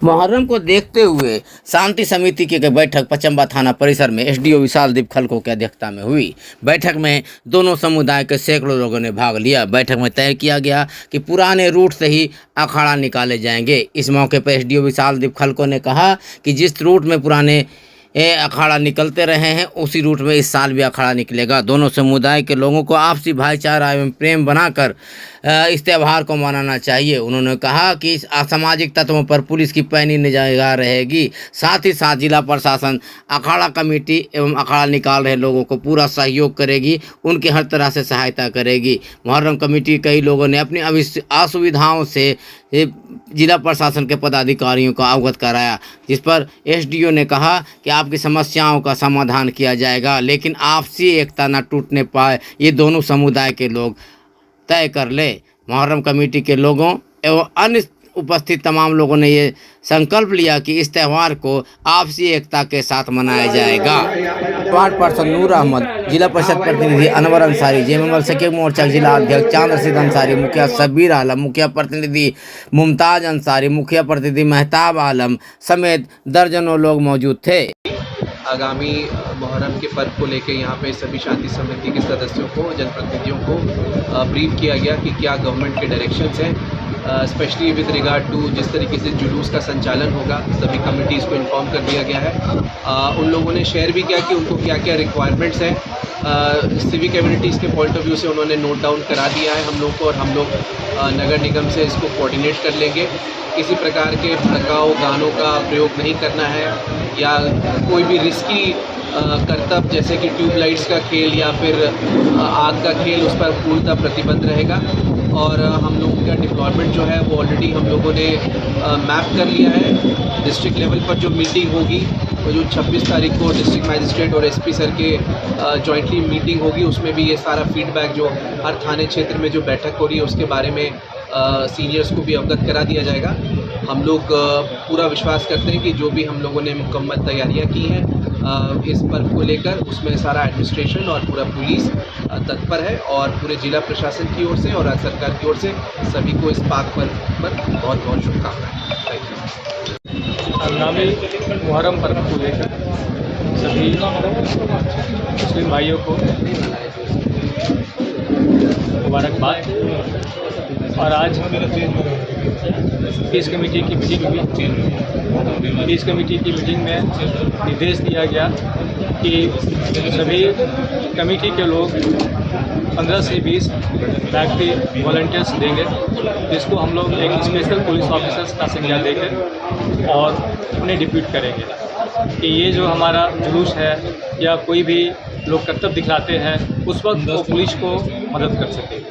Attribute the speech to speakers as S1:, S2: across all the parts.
S1: मुहर्रम को देखते हुए शांति समिति की बैठक पचम्बा थाना परिसर में एसडीओ विशाल दीप खलको की अध्यक्षता में हुई। बैठक में दोनों समुदाय के सैकड़ों लोगों ने भाग लिया। बैठक में तय किया गया कि पुराने रूट से ही अखाड़ा निकाले जाएंगे। इस मौके पर एसडीओ विशाल दीप खलको ने कहा कि जिस रूट में पुराने अखाड़ा निकलते रहे हैं उसी रूट में इस साल भी अखाड़ा निकलेगा। दोनों समुदाय के लोगों को आपसी भाईचारा एवं प्रेम बनाकर इस त्यौहार को मनाना चाहिए। उन्होंने कहा कि इस असामाजिक तत्वों पर पुलिस की पैनी निगाह रहेगी। साथ ही साथ जिला प्रशासन अखाड़ा कमेटी एवं अखाड़ा निकाल रहे लोगों को पूरा सहयोग करेगी, उनकी हर तरह से सहायता करेगी। मुहर्रम कमेटी के कई लोगों ने अपनी असुविधाओं से जिला प्रशासन के पदाधिकारियों को अवगत कराया, जिस पर एसडीओ ने कहा कि आपकी समस्याओं का समाधान किया जाएगा, लेकिन आपसी एकता न टूटने पाए ये दोनों समुदाय के लोग तय कर ले। मुहर्रम कमेटी के लोगों एवं अन्य उपस्थित तमाम लोगों ने ये संकल्प लिया कि इस त्यौहार को आपसी एकता के साथ मनाया जाएगा। वार्ड पार्षद नूर अहमद, जिला परिषद प्रतिनिधि अनवर अंसारी, जयमंगल सखी मोर्चा जिला अध्यक्ष चांद रशीद अंसारी, मुखिया शब्बीर आलम, मुखिया प्रतिनिधि मुमताज अंसारी, मुखिया प्रतिनिधि मेहताब आलम समेत दर्जनों लोग मौजूद थे।
S2: आगामी मुहर्रम के पर्व को लेकर यहाँ पे सभी शांति समिति के सदस्यों को, जनप्रतिनिधियों को ब्रीफ किया गया कि क्या गवर्नमेंट के डायरेक्शंस हैं, स्पेशली विद रिगार्ड टू जिस तरीके से जुलूस का संचालन होगा। सभी कमिटीज़ को इन्फॉर्म कर दिया गया है। उन लोगों ने शेयर भी किया कि उनको क्या क्या रिक्वायरमेंट्स हैं। सिविक कम्युनिटीज़ के पॉइंट ऑफ व्यू से उन्होंने नोट डाउन करा दिया है हम लोग को, और हम लोग नगर निगम से इसको कोऑर्डिनेट कर लेंगे। किसी प्रकार के भड़काऊ गानों का प्रयोग नहीं करना है, या कोई भी रिस्की करतब जैसे कि ट्यूबलाइट्स का खेल या फिर आग का खेल, उस पर पूर्णतः प्रतिबंध रहेगा। और हम लोगों का डिप्लॉयमेंट जो है वो ऑलरेडी हम लोगों ने मैप कर लिया है। डिस्ट्रिक्ट लेवल पर जो मीटिंग होगी, तो जो 26 तारीख को डिस्ट्रिक्ट मैजिस्ट्रेट और एसपी सर के जॉइंटली मीटिंग होगी, उसमें भी ये सारा फीडबैक जो हर थाने क्षेत्र में जो बैठक हो रही है उसके बारे में सीनियर्स को भी अवगत करा दिया जाएगा। हम लोग पूरा विश्वास करते हैं कि जो भी हम लोगों ने मुकम्मल तैयारियां की हैं इस पर्व को लेकर, उसमें सारा एडमिनिस्ट्रेशन और पूरा पुलिस तत्पर है, और पूरे जिला प्रशासन की ओर से और राज्य सरकार की ओर से सभी को इस पाक पर्व पर बहुत बहुत शुभकामनाएं। Thank you.
S3: आगामी मुहर्रम पर्व को लेकर सभी मुस्लिम भाइयों को मुबारकबाद। और आज पीस कमेटी की मीटिंग हुई। पीस कमेटी की मीटिंग में निर्देश दिया गया कि सभी कमेटी के लोग 15 से 20 व्यक्ति वॉलंटियर्स देंगे, जिसको हम लोग एक स्पेशल पुलिस ऑफिसर्स का संज्ञान देकर और उन्हें डिप्यूट करेंगे कि ये जो हमारा जुलूस है या कोई भी लोग कर्तव्य दिखलाते हैं उस वक्त वो पुलिस को मदद कर सके।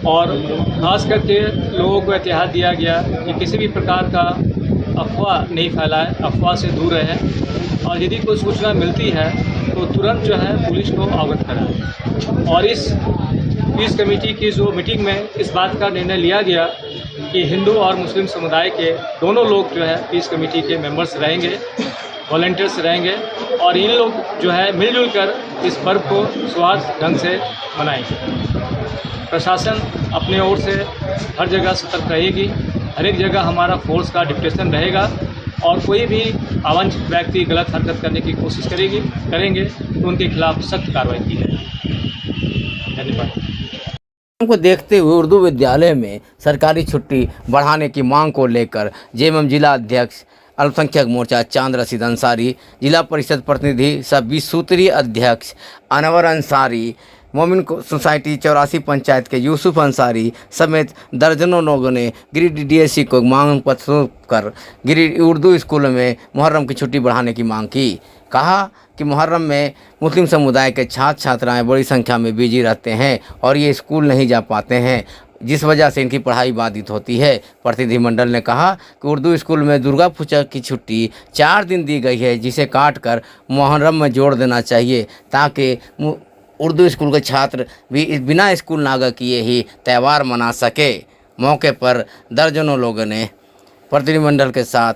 S3: और ख़ास करके लोगों को एहतियात दिया गया कि किसी भी प्रकार का अफवाह नहीं फैलाए, अफवाह से दूर रहें, और यदि कोई सूचना मिलती है तो तुरंत जो है पुलिस को अवगत कराएं। और इस पीस कमेटी की जो मीटिंग में इस बात का निर्णय लिया गया कि हिंदू और मुस्लिम समुदाय के दोनों लोग जो है पीस कमेटी के मेंबर्स रहेंगे, वॉलंटियर्स रहेंगे, और इन लोग जो है मिलजुल कर इस पर्व को स्वार्थ ढंग से मनाएंगे। प्रशासन अपने ओर से हर जगह सतर्क रहेगी, हर एक जगह हमारा फोर्स का डिप्टेशन रहेगा, और कोई भी अवांछित व्यक्ति गलत हरकत करने की कोशिश करेंगे तो उनके खिलाफ सख्त कार्रवाई की जाएगी। धन्यवाद।
S1: को देखते हुए उर्दू विद्यालय में सरकारी छुट्टी बढ़ाने की मांग को लेकर जेएमएम जिला अध्यक्ष अल्पसंख्यक मोर्चा चांद रशीद अंसारी, जिला परिषद प्रतिनिधि सब 20 सूत्रीय अध्यक्ष अनवर अंसारी, मोमिन सोसाइटी 84 पंचायत के यूसुफ अंसारी समेत दर्जनों लोगों ने गिरिडीह डीएससी को मांग पत्र कर गिरिडीह उर्दू स्कूलों में मुहर्रम की छुट्टी बढ़ाने की मांग की। कहा कि मुहर्रम में मुस्लिम समुदाय के छात्र छात्राएं बड़ी संख्या में बिजी रहते हैं और ये स्कूल नहीं जा पाते हैं, जिस वजह से इनकी पढ़ाई बाधित होती है। प्रतिनिधिमंडल ने कहा कि उर्दू स्कूल में दुर्गा पूजा की छुट्टी 4 दिन दी गई है, जिसे काट कर मुहर्रम में जोड़ देना चाहिए, ताकि उर्दू स्कूल के छात्र भी बिना स्कूल नागा किए ही त्यौहार मना सके। मौके पर दर्जनों लोगों ने प्रतिनिधिमंडल के साथ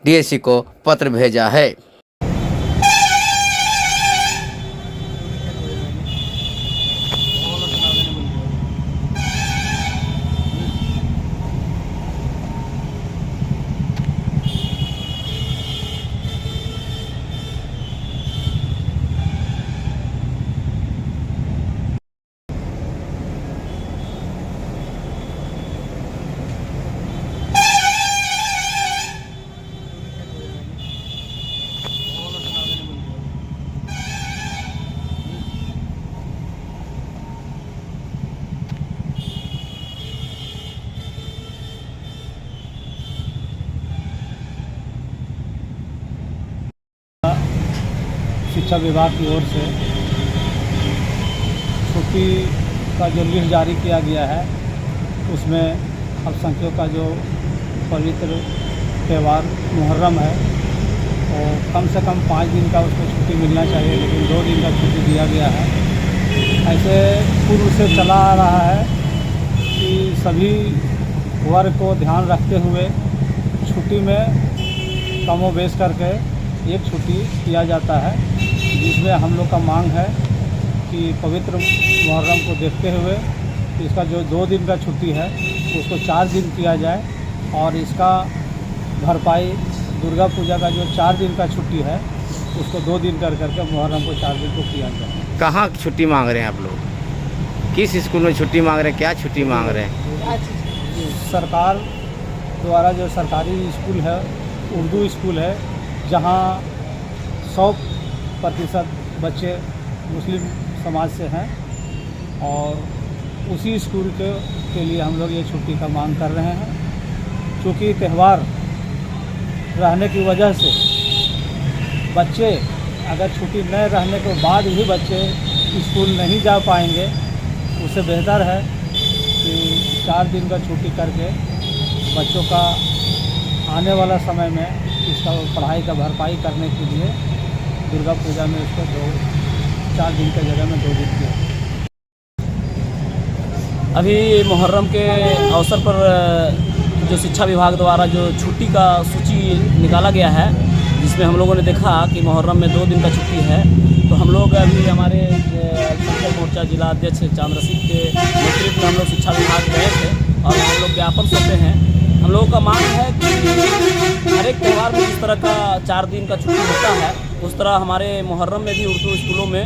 S1: डीएससी को पत्र भेजा है।
S3: शिक्षा विभाग की ओर से छुट्टी का जो लिस्ट जारी किया गया है उसमें अल्पसंख्यकों का जो पवित्र त्यौहार मुहर्रम है और कम से कम 5 दिन का उसको छुट्टी मिलना चाहिए, लेकिन 2 दिन का छुट्टी दिया गया है। ऐसे पूर्व से चला आ रहा है कि सभी वर्ग को ध्यान रखते हुए छुट्टी में कमोबेश करके एक छुट्टी किया जाता है, जिसमें हम लोग का मांग है कि पवित्र मुहर्रम को देखते हुए इसका जो 2 दिन का छुट्टी है उसको 4 दिन किया जाए और इसका भरपाई दुर्गा पूजा का जो 4 दिन का छुट्टी है उसको 2 दिन कर करके मुहर्रम को 4 दिन को किया जाए।
S1: कहाँ छुट्टी मांग रहे हैं आप लोग? किस स्कूल में छुट्टी मांग रहे हैं? क्या छुट्टी मांग रहे हैं?
S3: सरकार द्वारा जो सरकारी स्कूल है, उर्दू स्कूल है, जहाँ 100% बच्चे मुस्लिम समाज से हैं और उसी स्कूल के लिए हम लोग ये छुट्टी का मांग कर रहे हैं। क्योंकि त्यौहार रहने की वजह से बच्चे अगर छुट्टी न रहने के बाद भी बच्चे स्कूल नहीं जा पाएंगे, उससे बेहतर है कि 4 दिन का छुट्टी करके बच्चों का आने वाला समय में इसका पढ़ाई का भरपाई करने के लिए दुर्गा पूजा में इसको 4 दिन की जगह में 2 दिन किया।
S4: अभी मुहर्रम के अवसर पर जो शिक्षा विभाग द्वारा जो छुट्टी का सूची निकाला गया है, जिसमें हम लोगों ने देखा कि मुहर्रम में 2 दिन का छुट्टी है, तो हम लोग अभी हमारे अल्पसंख्यक मोर्चा जिला अध्यक्ष चांद रशीद के नेतृत्व में हम लोग शिक्षा विभाग गए थे और हम लोग ज्ञापन सौंपे हैं। हम लोगों का मांग है कि हर एक त्यौहार में जिस तरह का 4 दिन का छुट्टी होता है, उस तरह हमारे मुहर्रम में भी उर्दू स्कूलों में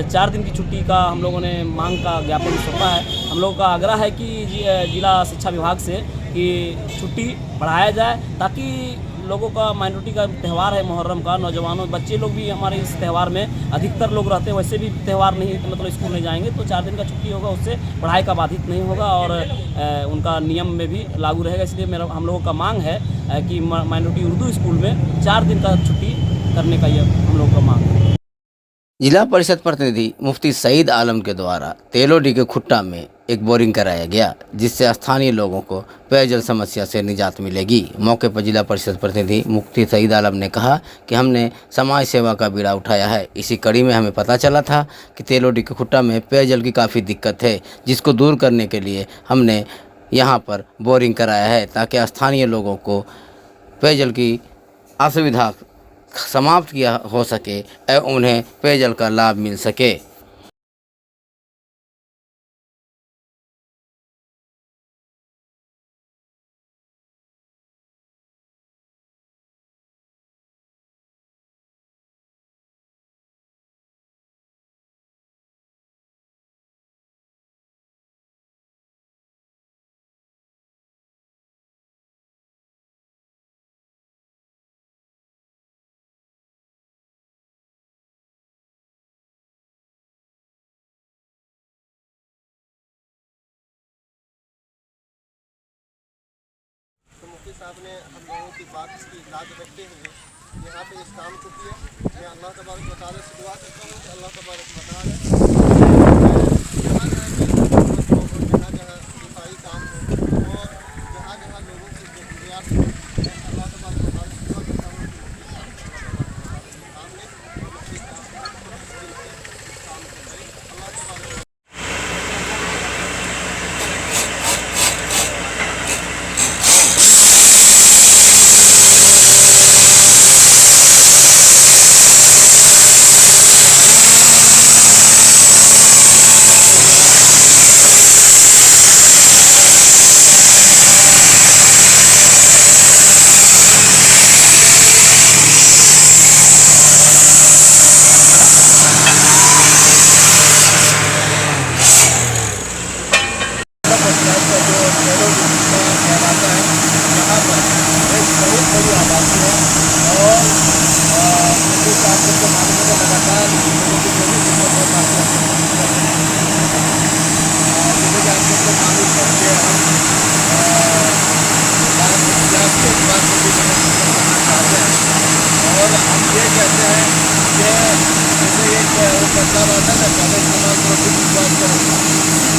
S4: 4 दिन की छुट्टी का हम लोगों ने मांग का ज्ञापन सौंपा है। हम लोगों का आग्रह है कि जिला शिक्षा विभाग से कि छुट्टी बढ़ाया जाए, ताकि लोगों का माइनॉरिटी का त्यौहार है मुहर्रम का, नौजवानों बच्चे लोग भी हमारे इस त्यौहार में अधिकतर लोग रहते हैं, वैसे भी त्यौहार नहीं मतलब स्कूल नहीं जाएंगे, तो 4 दिन का छुट्टी होगा, उससे पढ़ाई का बाधित नहीं होगा और उनका नियम में भी लागू रहेगा। इसलिए हम लोगों का मांग है कि माइनॉरिटी उर्दू स्कूल में 4 दिन का छुट्टी करने का ये हम लोगों का मांग है।
S1: जिला परिषद प्रतिनिधि मुफ्ती सईद आलम के द्वारा तेलोडी के खुट्टा में एक बोरिंग कराया गया, जिससे स्थानीय लोगों को पेयजल समस्या से निजात मिलेगी। मौके पर जिला परिषद प्रतिनिधि मुफ्ती सईद आलम ने कहा कि हमने समाज सेवा का बीड़ा उठाया है। इसी कड़ी में हमें पता चला था कि तेलोडी के खुट्टा में पेयजल की काफ़ी दिक्कत है, जिसको दूर करने के लिए हमने यहाँ पर बोरिंग कराया है, ताकि स्थानीय लोगों को पेयजल की असुविधा समाप्त किया हो सके एवं उन्हें पेयजल का लाभ मिल सके।
S5: तो मुफ्ती साहब ने हम लोगों की बात की लाज रखते हुए यहाँ पे इस काम को किया। मैं अल्लाह तबारक व तआला से दुआ करता हूँ कि अल्लाह तबारक व तआला जहाँ जहाँ दिफाई काम हो और जहाँ जहाँ लोगों की जरूरियात हो, मैं अल्लाह तबारक व तआला से दुआ करता हूँ कि सामने काम को करे। अल्लाह तबारक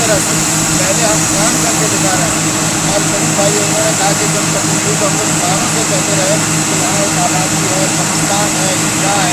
S5: तरह से पहले हम काम करके दिखा रहे हैं। और सभी भाइयों ने कहा कि जब तक हम लोग काम से कहते रहे कि यहाँ एक आबादी है, पाकिस्तान है, इंडिया है,